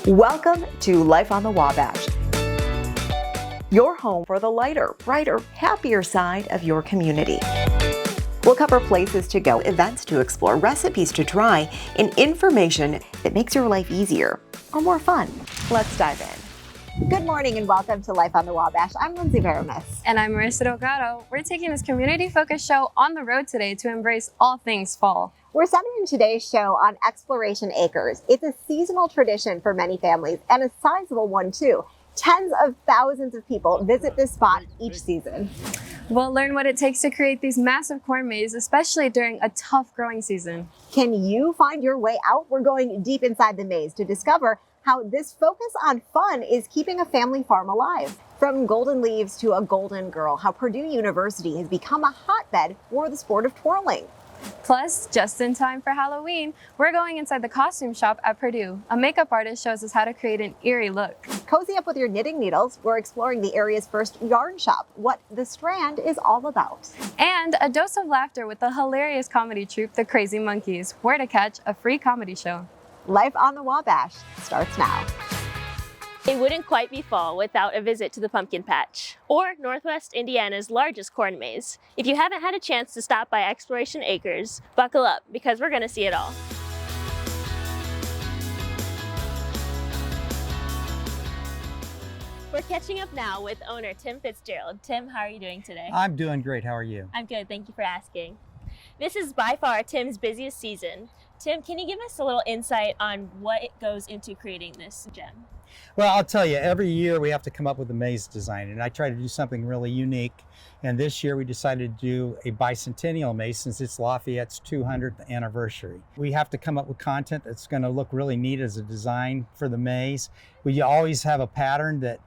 Welcome to Life on the Wabash, your home for the lighter, brighter, happier side of your community. We'll cover places to go, events to explore, recipes to try, and information that makes your life easier or more fun. Let's dive in. Good morning and welcome to Life on the Wabash. I'm Lindsay Varamis. And I'm Marissa Delgado. We're taking this community-focused show on the road today to embrace all things fall. We're centering today's show on Exploration Acres. It's a seasonal tradition for many families and a sizable one too. Tens of thousands of people visit this spot each season. We'll learn what it takes to create these massive corn mazes, especially during a tough growing season. Can you find your way out? We're going deep inside the maze to discover how this focus on fun is keeping a family farm alive. From golden leaves to a golden girl, how Purdue University has become a hotbed for the sport of twirling. Plus, just in time for Halloween, we're going inside the costume shop at Purdue. A makeup artist shows us how to create an eerie look. Cozy up with your knitting needles. We're exploring the area's first yarn shop, what the Strand is all about. And a dose of laughter with the hilarious comedy troupe, the Crazy Monkeys. Where to catch a free comedy show. Life on the Wabash starts now. It wouldn't quite be fall without a visit to the pumpkin patch, or Northwest Indiana's largest corn maze. If you haven't had a chance to stop by Exploration Acres, buckle up because we're going to see it all. We're catching up now with owner Tim Fitzgerald. Tim, how are you doing today? I'm doing great. How are you? I'm good. Thank you for asking. This is by far Tim's busiest season. Tim, can you give us a little insight on what goes into creating this gem? Well, I'll tell you, every year we have to come up with a maze design, and I try to do something really unique. And this year we decided to do a bicentennial maze since it's Lafayette's 200th anniversary. We have to come up with content that's going to look really neat as a design for the maze. We always have a pattern that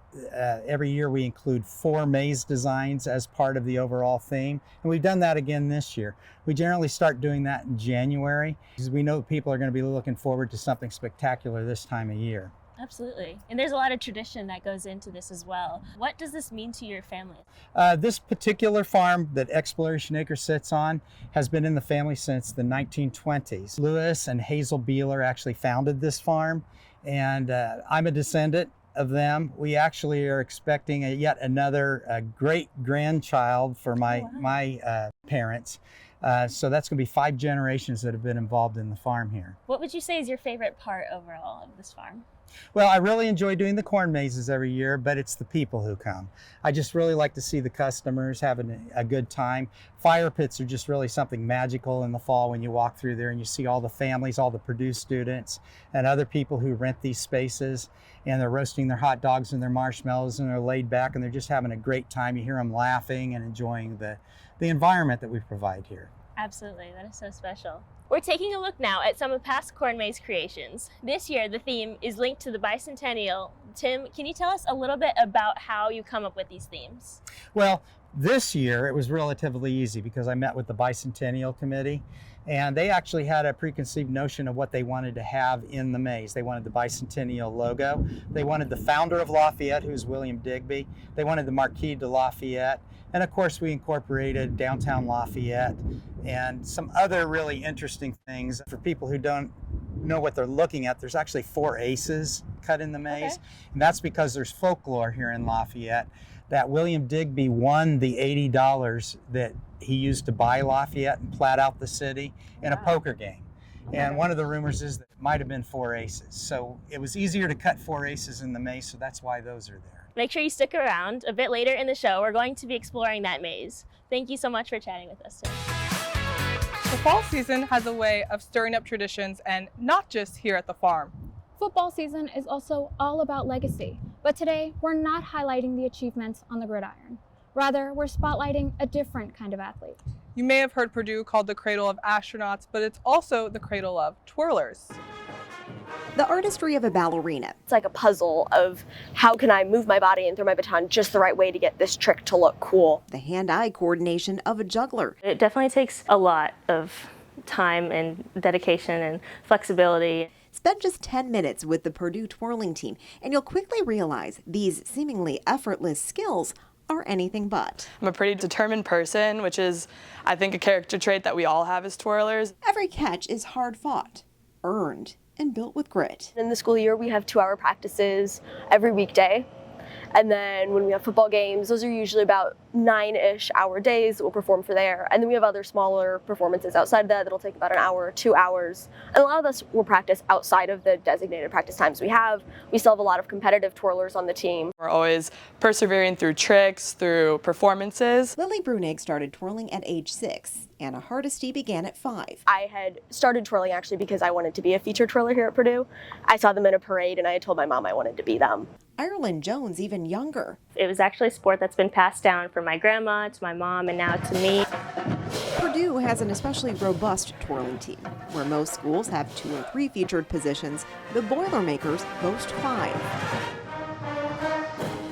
every year we include 4 maze designs as part of the overall theme. And we've done that again this year. We generally start doing that in January because we know people are going to be looking forward to something spectacular this time of year. Absolutely. And there's a lot of tradition that goes into this as well. What does this mean to your family? This particular farm that Exploration Acres sits on has been in the family since the 1920s. Lewis and Hazel Beeler actually founded this farm, and I'm a descendant of them. We actually are expecting yet another great grandchild for my parents. So that's going to be 5 generations that have been involved in the farm here. What would you say is your favorite part overall of this farm? Well, I really enjoy doing the corn mazes every year, but it's the people who come. I just really like to see the customers having a good time. Fire pits are just really something magical in the fall when you walk through there and you see all the families, all the Purdue students and other people who rent these spaces, and they're roasting their hot dogs and their marshmallows and they're laid back and they're just having a great time. You hear them laughing and enjoying the environment that we provide here. Absolutely, that is so special. We're taking a look now at some of past corn maze creations. This year, the theme is linked to the bicentennial. Tim, can you tell us a little bit about how you come up with these themes? Well, this year it was relatively easy because I met with the bicentennial committee, and they actually had a preconceived notion of what they wanted to have in the maze. They wanted the bicentennial logo. They wanted the founder of Lafayette, who's William Digby. They wanted the Marquis de Lafayette. And of course, we incorporated downtown Lafayette and some other really interesting things. For people who don't know what they're looking at, there's actually 4 aces cut in the maze. Okay. And that's because there's folklore here in Lafayette that William Digby won the $80 that he used to buy Lafayette and plat out the city in a poker game. And one of the rumors is that it might have been 4 aces. So it was easier to cut 4 aces in the maze, so that's why those are there. Make sure you stick around. A bit later in the show, we're going to be exploring that maze. Thank you so much for chatting with us today. The fall season has a way of stirring up traditions, and not just here at the farm. Football season is also all about legacy, but today we're not highlighting the achievements on the gridiron. Rather, we're spotlighting a different kind of athlete. You may have heard Purdue called the cradle of astronauts, but it's also the cradle of twirlers. The artistry of a ballerina. It's like a puzzle of how can I move my body and throw my baton just the right way to get this trick to look cool. The hand-eye coordination of a juggler. It definitely takes a lot of time and dedication and flexibility. Spend just 10 minutes with the Purdue twirling team and you'll quickly realize these seemingly effortless skills are anything but. I'm a pretty determined person, which is, I think, a character trait that we all have as twirlers. Every catch is hard fought, earned, and built with grit. In the school year, we have 2-hour practices every weekday. And then when we have football games, those are usually about 9-ish hour days that we'll perform for there. And then we have other smaller performances outside of that that'll take about an hour or 2 hours. And a lot of this will practice outside of the designated practice times we have. We still have a lot of competitive twirlers on the team. We're always persevering through tricks, through performances. Lily Brunig started twirling at age 6. Anna Hardesty began at 5. I had started twirling actually because I wanted to be a featured twirler here at Purdue. I saw them in a parade and I had told my mom I wanted to be them. Ireland Jones even younger. It was actually a sport that's been passed down from my grandma to my mom and now to me. Purdue has an especially robust twirling team. Where most schools have 2 or 3 featured positions, the Boilermakers boast 5.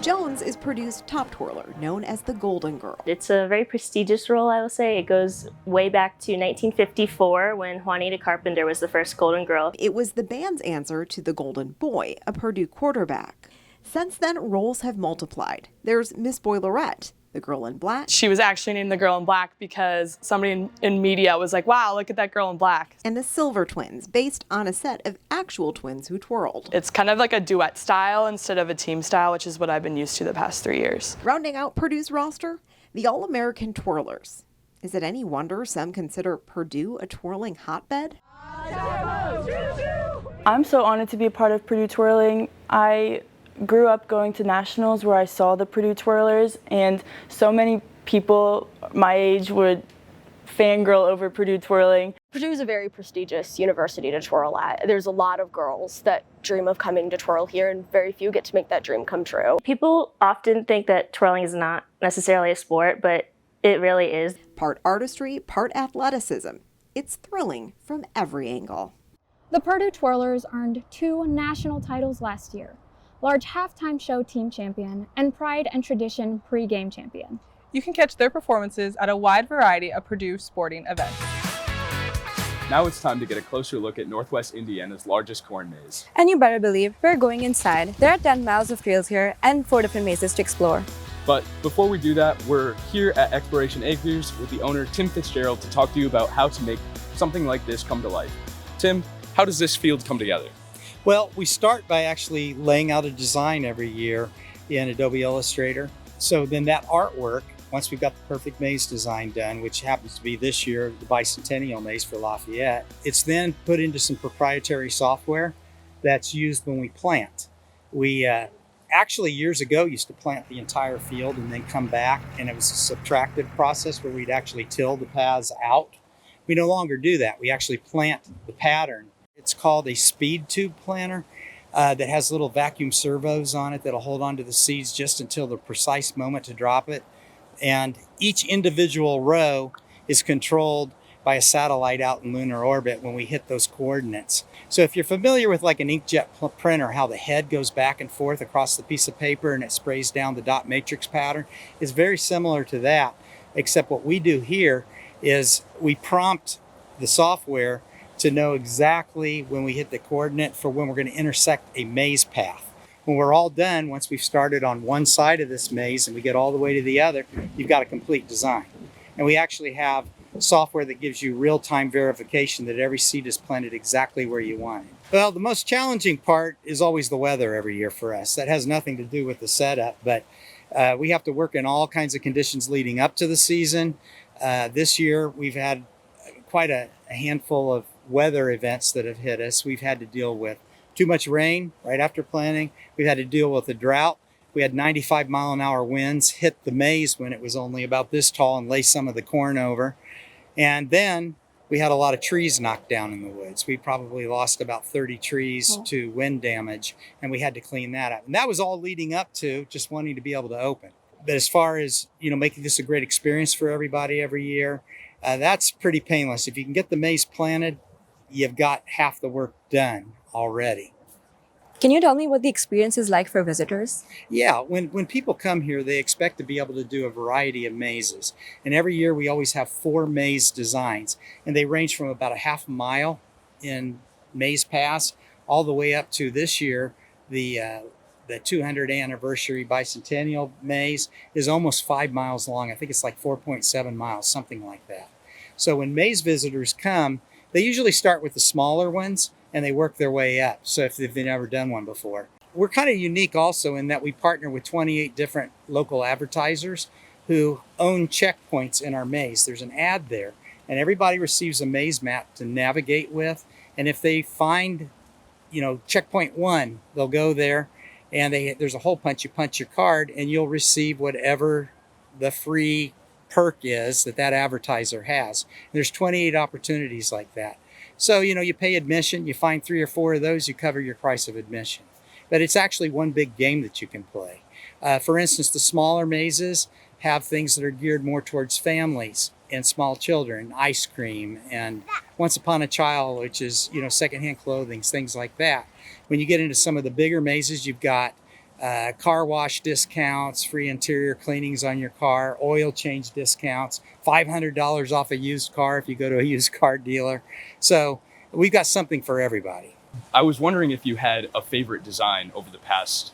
Jones is Purdue's top twirler, known as the Golden Girl. It's a very prestigious role, I will say. It goes way back to 1954 when Juanita Carpenter was the first Golden Girl. It was the band's answer to the Golden Boy, a Purdue quarterback. Since then, roles have multiplied. There's Miss Boilerette, the girl in black. She was actually named the Girl in Black because somebody in media was like, wow, look at that girl in black. And the Silver Twins, based on a set of actual twins who twirled. It's kind of like a duet style instead of a team style, which is what I've been used to the past 3 years. Rounding out Purdue's roster, the All-American Twirlers. Is it any wonder some consider Purdue a twirling hotbed? I'm so honored to be a part of Purdue Twirling. I grew up going to nationals where I saw the Purdue Twirlers, and so many people my age would fangirl over Purdue Twirling. Purdue is a very prestigious university to twirl at. There's a lot of girls that dream of coming to twirl here, and very few get to make that dream come true. People often think that twirling is not necessarily a sport, but it really is. Part artistry, part athleticism. It's thrilling from every angle. The Purdue Twirlers earned 2 national titles last year, Large Halftime Show Team Champion and Pride and Tradition Pre-Game Champion. You can catch their performances at a wide variety of Purdue sporting events. Now it's time to get a closer look at Northwest Indiana's largest corn maze. And you better believe we're going inside. There are 10 miles of trails here and 4 different mazes to explore. But before we do that, we're here at Exploration Acres with the owner, Tim Fitzgerald, to talk to you about how to make something like this come to life. Tim, how does this field come together? Well, we start by actually laying out a design every year in Adobe Illustrator. So then that artwork, once we've got the perfect maze design done, which happens to be this year, the Bicentennial Maze for Lafayette, it's then put into some proprietary software that's used when we plant. We actually years ago used to plant the entire field and then come back, and it was a subtractive process where we'd actually till the paths out. We no longer do that. We actually plant the pattern. It's called a speed tube planter that has little vacuum servos on it that'll hold onto the seeds just until the precise moment to drop it. And each individual row is controlled by a satellite out in lunar orbit when we hit those coordinates. So if you're familiar with like an inkjet printer, how the head goes back and forth across the piece of paper and it sprays down the dot matrix pattern, it's very similar to that, except what we do here is we prompt the software to know exactly when we hit the coordinate for when we're going to intersect a maze path. When we're all done, once we've started on one side of this maze and we get all the way to the other, you've got a complete design. And we actually have software that gives you real-time verification that every seed is planted exactly where you want it. Well, the most challenging part is always the weather every year for us. That has nothing to do with the setup, but we have to work in all kinds of conditions leading up to the season. This year, we've had quite a handful of weather events that have hit us. We've had to deal with too much rain right after planting. We've had to deal with a drought. We had 95-mile-an-hour winds hit the maze when it was only about this tall and lay some of the corn over. And then we had a lot of trees knocked down in the woods. We probably lost about 30 trees to wind damage, and we had to clean that up. And that was all leading up to just wanting to be able to open. But as far as, making this a great experience for everybody every year, that's pretty painless. If you can get the maze planted, you've got half the work done already. Can you tell me what the experience is like for visitors? Yeah, when people come here, they expect to be able to do a variety of mazes. And every year we always have 4 maze designs, and they range from about a half a mile in maze paths all the way up to this year, the 200th anniversary bicentennial maze is almost 5 miles long. I think it's like 4.7 miles, something like that. So when maze visitors come, they usually start with the smaller ones, and they work their way up. So if they've never done one before. We're kind of unique also in that we partner with 28 different local advertisers who own checkpoints in our maze. There's an ad there, and everybody receives a maze map to navigate with. And if they find, checkpoint 1, they'll go there, and there's a hole punch. You punch your card, and you'll receive whatever the free perk is that advertiser has. There's 28 opportunities like that. So, you pay admission, you find 3 or 4 of those, you cover your price of admission. But it's actually one big game that you can play. For instance, the smaller mazes have things that are geared more towards families and small children, ice cream, and Once Upon a Child, which is, secondhand clothing, things like that. When you get into some of the bigger mazes, you've got car wash discounts, free interior cleanings on your car, oil change discounts, $500 off a used car if you go to a used car dealer. So we've got something for everybody. I was wondering if you had a favorite design over the past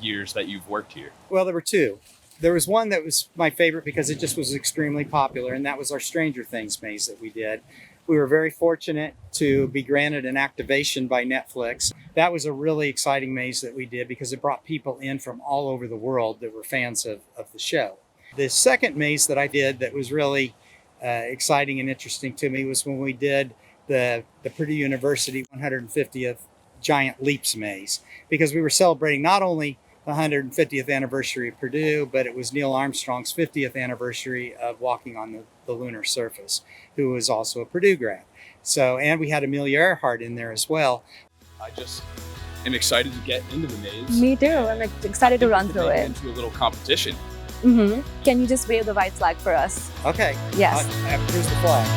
years that you've worked here. Well, there were 2. There was one that was my favorite because it just was extremely popular, and that was our Stranger Things maze that we did. We were very fortunate to be granted an activation by Netflix. That was a really exciting maze that we did because it brought people in from all over the world that were fans of the show. The second maze that I did that was really exciting and interesting to me was when we did the Purdue University 150th Giant Leaps maze, because we were celebrating not only the 150th anniversary of Purdue, but it was Neil Armstrong's 50th anniversary of walking on the lunar surface, who was also a Purdue grad. So, and we had Amelia Earhart in there as well. I just am excited to get into the maze. Me too. I'm excited to run through it. Into a little competition. Mm-hmm. Can you just wave the white flag for us? Okay. Yes. Here's the flag.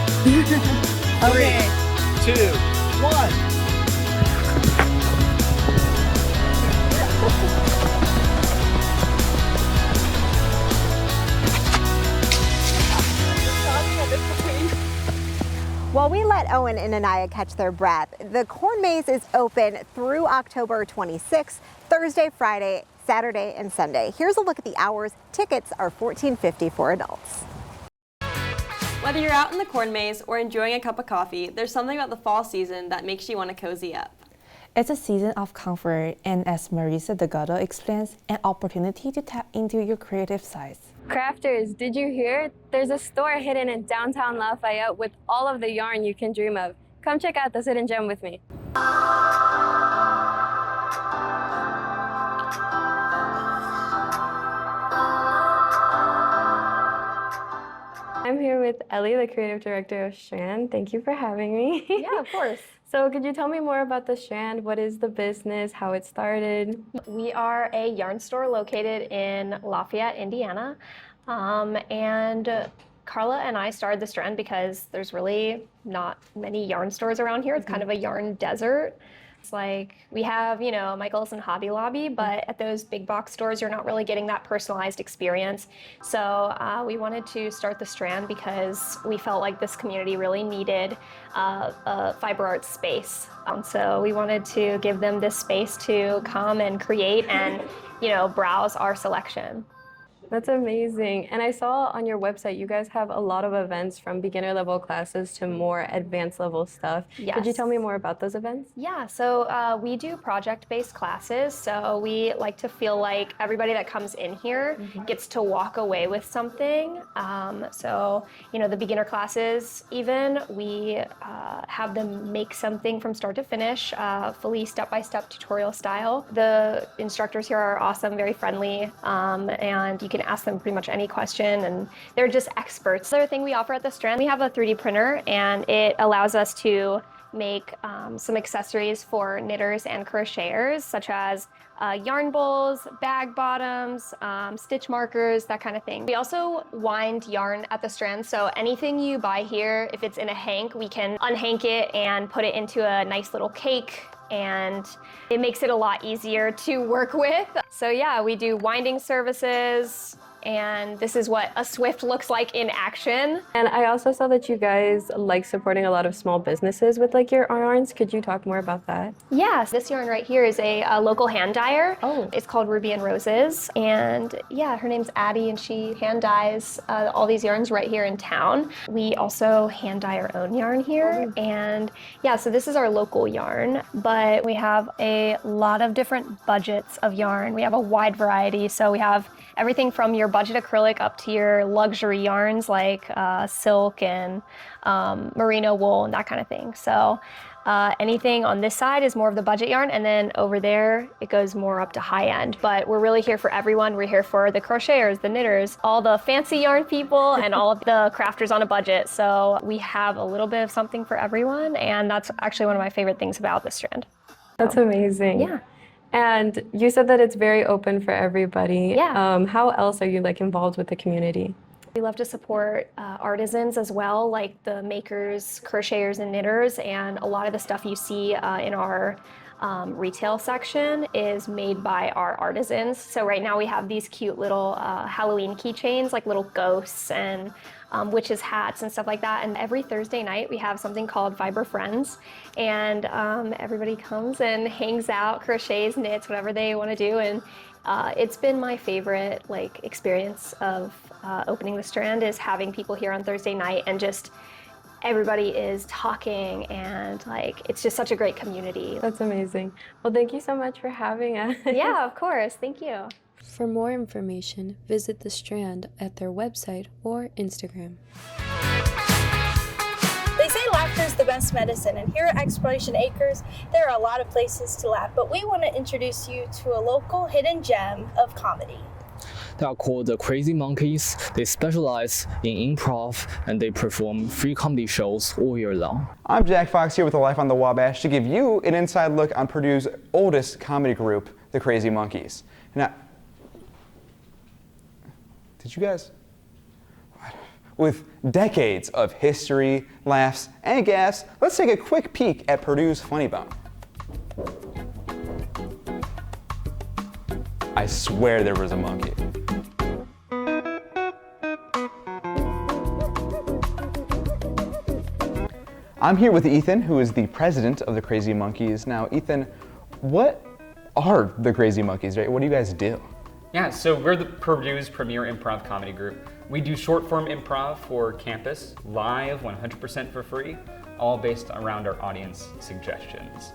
Okay. 3, 2, 1. While we let Owen and Anaya catch their breath, the corn maze is open through October 26th, Thursday, Friday, Saturday, and Sunday. Here's a look at the hours. Tickets are $14.50 for adults. Whether you're out in the corn maze or enjoying a cup of coffee, there's something about the fall season that makes you want to cozy up. It's a season of comfort and, as Marisa Delgado explains, an opportunity to tap into your creative sides. Crafters, did you hear? There's a store hidden in downtown Lafayette with all of the yarn you can dream of. Come check out this hidden gem with me. I'm here with Ellie, the creative director of Strand. Thank you for having me. Yeah, of course. So could you tell me more about the Strand? What is the business, how it started? We are a yarn store located in Lafayette, Indiana. And Carla and I started the Strand because there's really not many yarn stores around here. It's kind of a yarn desert. It's like we have, Michael's and Hobby Lobby, but at those big box stores, you're not really getting that personalized experience. So we wanted to start the Strand because we felt like this community really needed a fiber arts space. So we wanted to give them this space to come and create and, browse our selection. That's amazing. And I saw on your website, you guys have a lot of events from beginner level classes to more advanced level stuff. Yes. Could you tell me more about those events? Yeah, so we do project-based classes. So we like to feel like everybody that comes in here gets to walk away with something. So, the beginner classes, even, we have them make something from start to finish, fully step-by-step tutorial style. The instructors here are awesome, very friendly, and you can ask them pretty much any question, and they're just experts. The other thing we offer at the Strand, we have a 3D printer, and it allows us to make some accessories for knitters and crocheters, such as yarn bowls, bag bottoms, stitch markers, that kind of thing. We also wind yarn at the Strand, so anything you buy here, if it's in a hank, we can unhank it and put it into a nice little cake, and it makes it a lot easier to work with. So yeah, we do winding services and this is what a Swift looks like in action. And I also saw that you guys like supporting a lot of small businesses with like your yarns. Could you talk more about that? Yes, this yarn right here is a local hand dyer. Oh. It's called Ruby and Roses, and yeah, her name's Addie, and she hand dyes all these yarns right here in town. We also hand dye our own yarn here, and yeah, so this is our local yarn, but we have a lot of different budgets of yarn. We have a wide variety, so we have everything from your budget acrylic up to your luxury yarns like silk and merino wool and that kind of thing. So anything on this side is more of the budget yarn, and then over there it goes more up to high end. But we're really here for everyone. We're here for the crocheters, the knitters, all the fancy yarn people, and all of the crafters on a budget. So we have a little bit of something for everyone, and that's actually one of my favorite things about the Strand. That's amazing. Yeah. And you said that it's very open for everybody. Yeah. How else are you like involved with the community? We love to support artisans as well, like the makers, crocheters, and knitters, and a lot of the stuff you see in our retail section is made by our artisans. So right now we have these cute little Halloween keychains, like little ghosts and witches hats and stuff like that. And every Thursday night we have something called Fiber Friends, and everybody comes and hangs out, crochets, knits, whatever they want to do. And it's been my favorite experience of opening the Strand, is having people here on Thursday night, and just everybody is talking, and it's just such a great community. That's amazing. Well, thank you so much for having us. Yeah, of course. Thank you. For more information, visit the Strand at their website or Instagram. They say laughter is the best medicine, and here at Exploration Acres, there are a lot of places to laugh, but we want to introduce you to a local hidden gem of comedy. They are called the Crazy Monkeys. They specialize in improv, and they perform free comedy shows all year long. I'm Jack Fox here with the Life on the Wabash to give you an inside look on Purdue's oldest comedy group, the Crazy Monkeys. Now, did you guys? With decades of history, laughs, and gas, let's take a quick peek at Purdue's Funny Bone. I swear there was a monkey. I'm here with Ethan, who is the president of the Crazy Monkeys. Now, Ethan, what are the Crazy Monkeys, right? What do you guys do? Yeah, so we're the Purdue's premier improv comedy group. We do short form improv for campus, live, 100% for free, all based around our audience suggestions.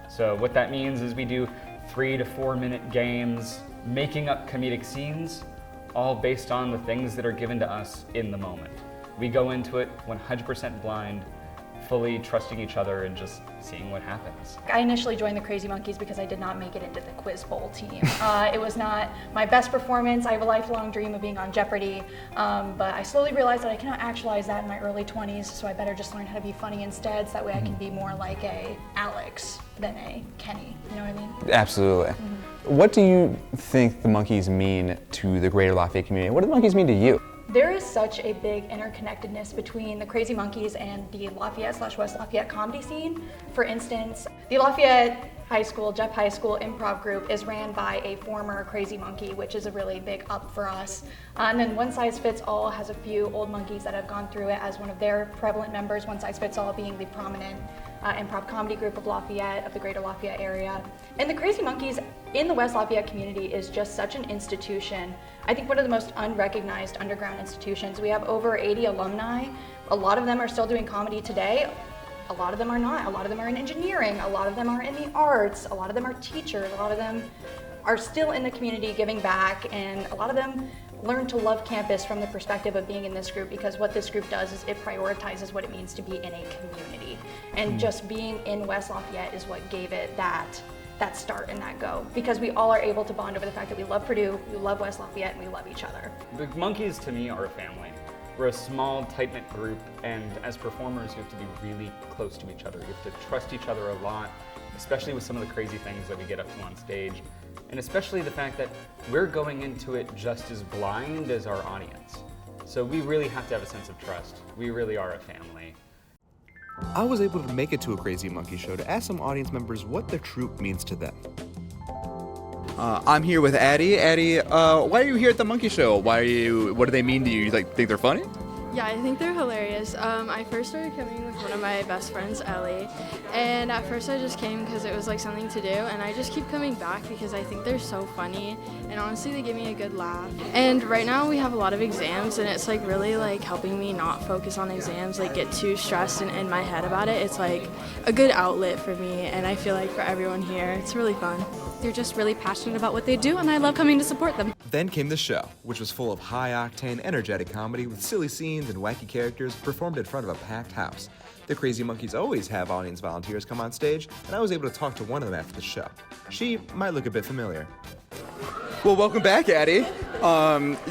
So what that means is we do 3 to 4 minute games, making up comedic scenes, all based on the things that are given to us in the moment. We go into it 100% blind, fully trusting each other and just seeing what happens. I initially joined the Crazy Monkeys because I did not make it into the Quiz Bowl team. It was not my best performance. I have a lifelong dream of being on Jeopardy, but I slowly realized that I cannot actualize that in my early 20s, so I better just learn how to be funny instead, so that way I can be more like a Alex than a Kenny, you know what I mean? Absolutely. What do you think the Monkeys mean to the greater Lafayette community? What do the Monkeys mean to you? There is such a big interconnectedness between the Crazy Monkeys and the Lafayette/West Lafayette comedy scene. For instance, the Lafayette High School, Jeff High School improv group is ran by a former Crazy Monkey, which is a really big up for us. And then One Size Fits All has a few old monkeys that have gone through it as one of their prevalent members, One Size Fits All being the prominent improv comedy group of Lafayette, of the greater Lafayette area. And the Crazy Monkeys in the West Lafayette community is just such an institution. I think one of the most unrecognized underground institutions. We have over 80 alumni. A lot of them are still doing comedy today. A lot of them are not. A lot of them are in engineering. A lot of them are in the arts. A lot of them are teachers. A lot of them are still in the community giving back. And a lot of them learn to love campus from the perspective of being in this group, because what this group does is it prioritizes what it means to be in a community. And just being in West Lafayette is what gave it that start and that go, because we all are able to bond over the fact that we love Purdue, we love West Lafayette, and we love each other. The Monkeys to me are a family. We're a small, tight-knit group, and as performers you have to be really close to each other. You have to trust each other a lot, especially with some of the crazy things that we get up to on stage, and especially the fact that we're going into it just as blind as our audience. So we really have to have a sense of trust. We really are a family. I was able to make it to a Crazy Monkey show to ask some audience members what the troupe means to them. I'm here with Addie. Addie, why are you here at the Monkey Show? What do they mean to you? You think they're funny? Yeah, I think they're hilarious. I first started coming with one of my best friends, Ellie, and at first I just came because it was like something to do, and I just keep coming back because I think they're so funny, and honestly they give me a good laugh. And right now we have a lot of exams, and it's like really like helping me not focus on exams, like get too stressed and in my head about it. It's like a good outlet for me, and I feel like for everyone here, it's really fun. They're just really passionate about what they do, and I love coming to support them. Then came the show, which was full of high-octane, energetic comedy with silly scenes and wacky characters performed in front of a packed house. The Crazy Monkeys always have audience volunteers come on stage, and I was able to talk to one of them after the show. She might look a bit familiar. Well, welcome back, Addie.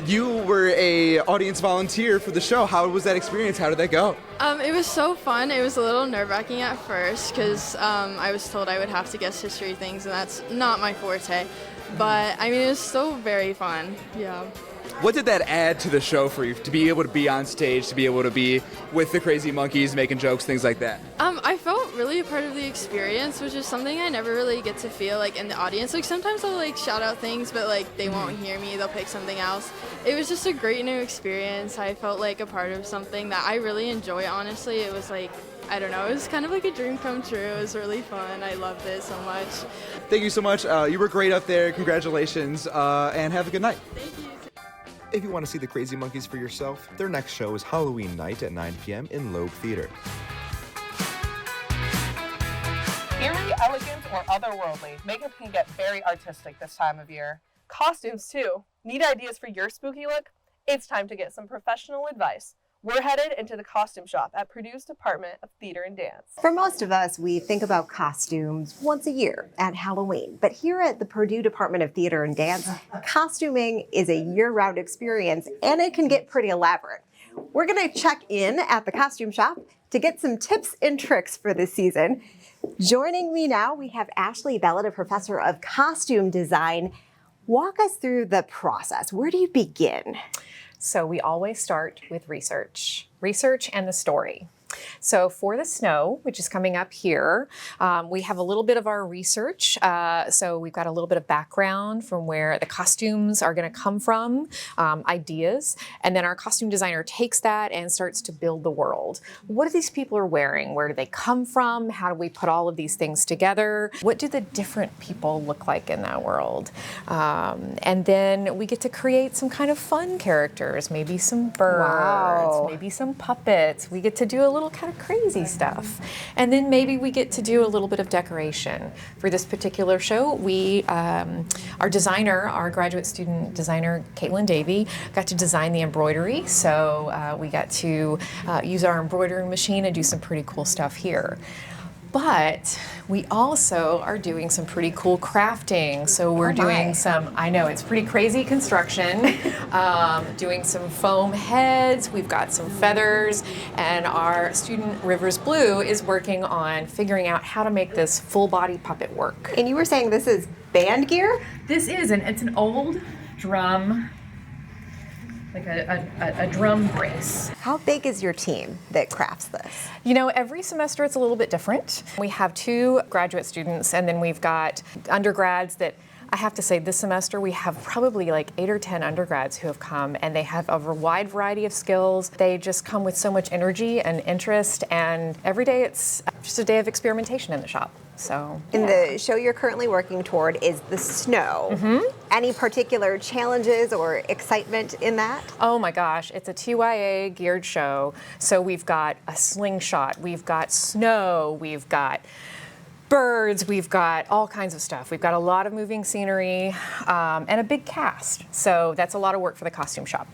You were a audience volunteer for the show. How was that experience? How did that go? It was so fun. It was a little nerve-wracking at first because I was told I would have to guess history things, and that's not my forte. But I mean, it was still very fun. Yeah. What did that add to the show for you, to be able to be on stage, to be able to be with the Crazy Monkeys, making jokes, things like that? I felt really a part of the experience, which is something I never really get to feel like in the audience. Like sometimes I'll like shout out things, but like they won't hear me, they'll pick something else. It was just a great new experience. I felt like a part of something that I really enjoy, honestly. It was like, I don't know, it was kind of like a dream come true. It was really fun. I loved it so much. Thank you so much. You were great up there. Congratulations, and have a good night. Thank you. If you want to see the Crazy Monkeys for yourself, their next show is Halloween night at 9 p.m. in Loeb Theater. Eerie, elegant, or otherworldly, makeup can get very artistic this time of year. Costumes, too. Need ideas for your spooky look? It's time to get some professional advice. We're headed into the costume shop at Purdue's Department of Theater and Dance. For most of us, we think about costumes once a year at Halloween. But here at the Purdue Department of Theater and Dance, costuming is a year-round experience, and it can get pretty elaborate. We're going to check in at the costume shop to get some tips and tricks for this season. Joining me now, we have Ashley Bellett, a professor of costume design. Walk us through the process. Where do you begin? So we always start with research and the story. So for the snow, which is coming up here, we have a little bit of our research. So we've got a little bit of background from where the costumes are going to come from, ideas, and then our costume designer takes that and starts to build the world. What are these people are wearing? Where do they come from? How do we put all of these things together? What do the different people look like in that world? And then we get to create some kind of fun characters, maybe some birds, maybe some puppets. We get to do a little kind of crazy stuff. And then maybe we get to do a little bit of decoration. For this particular show, our designer, our graduate student designer, Caitlin Davey, got to design the embroidery. So we got to use our embroidering machine and do some pretty cool stuff here. But we also are doing some pretty cool crafting. So we're doing some, I know it's pretty crazy construction, doing some foam heads, we've got some feathers, and our student Rivers Blue is working on figuring out how to make this full body puppet work. And you were saying this is band gear? This is, it's an old drum, like a drum brace. How big is your team that crafts this? You know, every semester it's a little bit different. We have 2 graduate students, and then we've got undergrads that, I have to say, this semester we have probably like 8 or 10 undergrads who have come, and they have a wide variety of skills. They just come with so much energy and interest, and every day it's just a day of experimentation in the shop. So, And the show you're currently working toward is the snow. Any particular challenges or excitement in that? Oh my gosh, it's a TYA geared show. So we've got a slingshot, we've got snow, we've got birds, we've got all kinds of stuff. We've got a lot of moving scenery and a big cast. So that's a lot of work for the costume shop.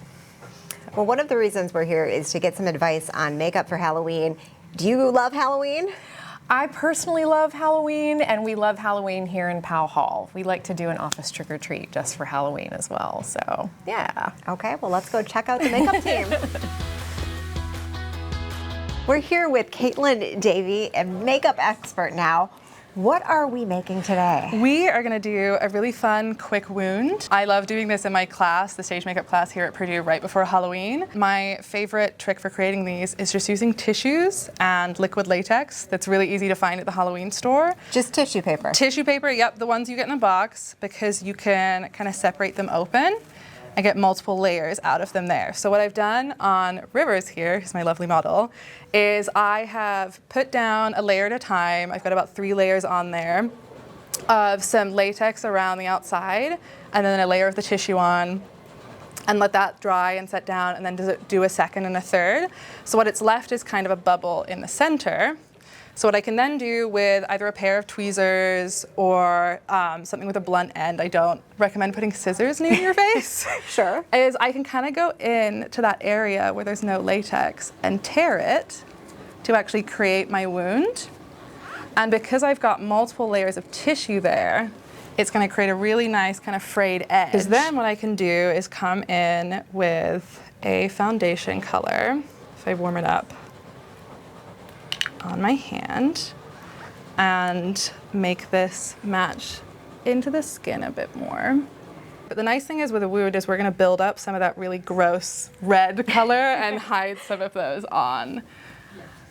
Well, one of the reasons we're here is to get some advice on makeup for Halloween. Do you love Halloween? I personally love Halloween, and we love Halloween here in Powell Hall. We like to do an office trick or treat just for Halloween as well, so yeah. Okay, well let's go check out the makeup team. We're here with Caitlin Davey, a makeup expert now. What are we making today? We are gonna do a really fun, quick wound. I love doing this in my class, the stage makeup class here at Purdue right before Halloween. My favorite trick for creating these is just using tissues and liquid latex that's really easy to find at the Halloween store. Just tissue paper? Tissue paper, yep, the ones you get in a box, because you can kind of separate them open and get multiple layers out of them there. So what I've done on Rivers here, who's my lovely model, is I have put down a layer at a time. I've got about 3 layers on there of some latex around the outside, and then a layer of the tissue on, and let that dry and set down, and then do a second and a third. So what it's left is kind of a bubble in the center. So what I can then do with either a pair of tweezers or something with a blunt end, I don't recommend putting scissors near your face. Sure. Is I can kind of go in to that area where there's no latex and tear it to actually create my wound. And because I've got multiple layers of tissue there, it's going to create a really nice kind of frayed edge. Because then what I can do is come in with a foundation color, if I warm it up, on my hand and make this match into the skin a bit more. But the nice thing is with a wound is we're going to build up some of that really gross red color and hide some of those on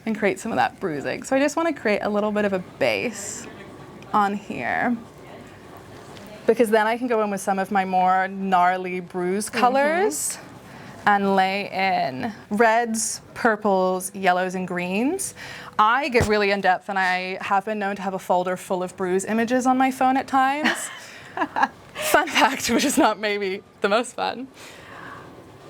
and create some of that bruising. So I just want to create a little bit of a base on here, because then I can go in with some of my more gnarly bruise colors and lay in reds, purples, yellows, and greens. I get really in-depth, and I have been known to have a folder full of bruise images on my phone at times. Fun fact, which is not maybe the most fun.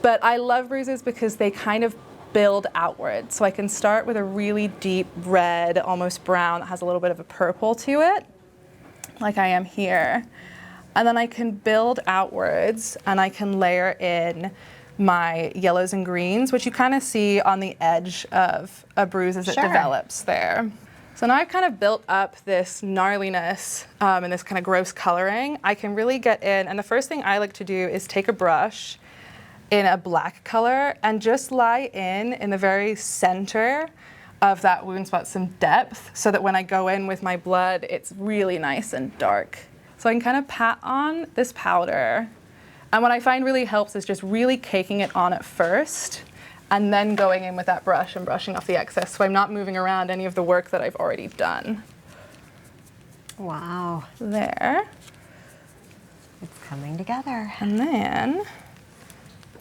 But I love bruises because they kind of build outward. So I can start with a really deep red, almost brown, that has a little bit of a purple to it, like I am here. And then I can build outwards, and I can layer in my yellows and greens, which you kind of see on the edge of a bruise as it develops there. So now I've kind of built up this gnarliness and this kind of gross coloring. I can really get in, and the first thing I like to do is take a brush in a black color and just lie in the very center of that wound spot some depth, so that when I go in with my blood, it's really nice and dark. So I can kind of pat on this powder. And what I find really helps is just really caking it on at first and then going in with that brush and brushing off the excess, so I'm not moving around any of the work that I've already done. Wow. There. It's coming together. And then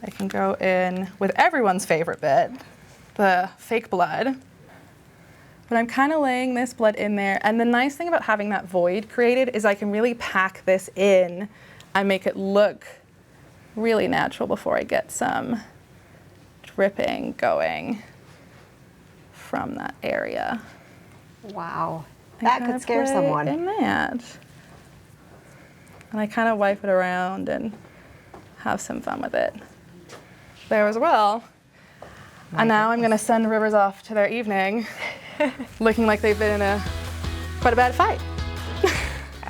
I can go in with everyone's favorite bit, the fake blood. But I'm kind of laying this blood in there. And the nice thing about having that void created is I can really pack this in and make it look really natural before I get some dripping going from that area. Wow, that could scare someone. In that. And I kind of wipe it around and have some fun with it there as well. And now I'm going to send Rivers off to their evening looking like they've been in quite a bad fight.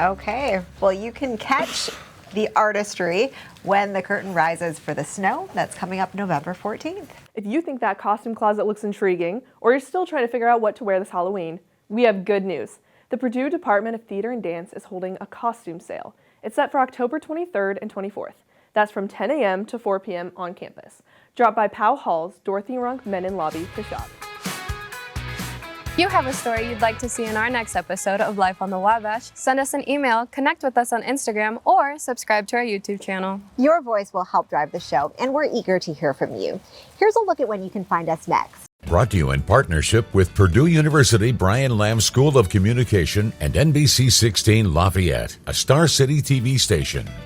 Okay, well, you can catch the artistry when the curtain rises for the snow. That's coming up November 14th. If you think that costume closet looks intriguing, or you're still trying to figure out what to wear this Halloween, we have good news. The Purdue Department of Theater and Dance is holding a costume sale. It's set for October 23rd and 24th. That's from 10 a.m. to 4 p.m. on campus. Drop by Powell Hall's Dorothy Runk Menon Lobby to shop. You have a story you'd like to see in our next episode of Life on the Wabash? Send us an email, connect with us on Instagram, or subscribe to our YouTube channel. Your voice will help drive the show, and we're eager to hear from you. Here's a look at when you can find us next. Brought to you in partnership with Purdue University Brian Lamb School of Communication and NBC 16 Lafayette, a Star City TV station.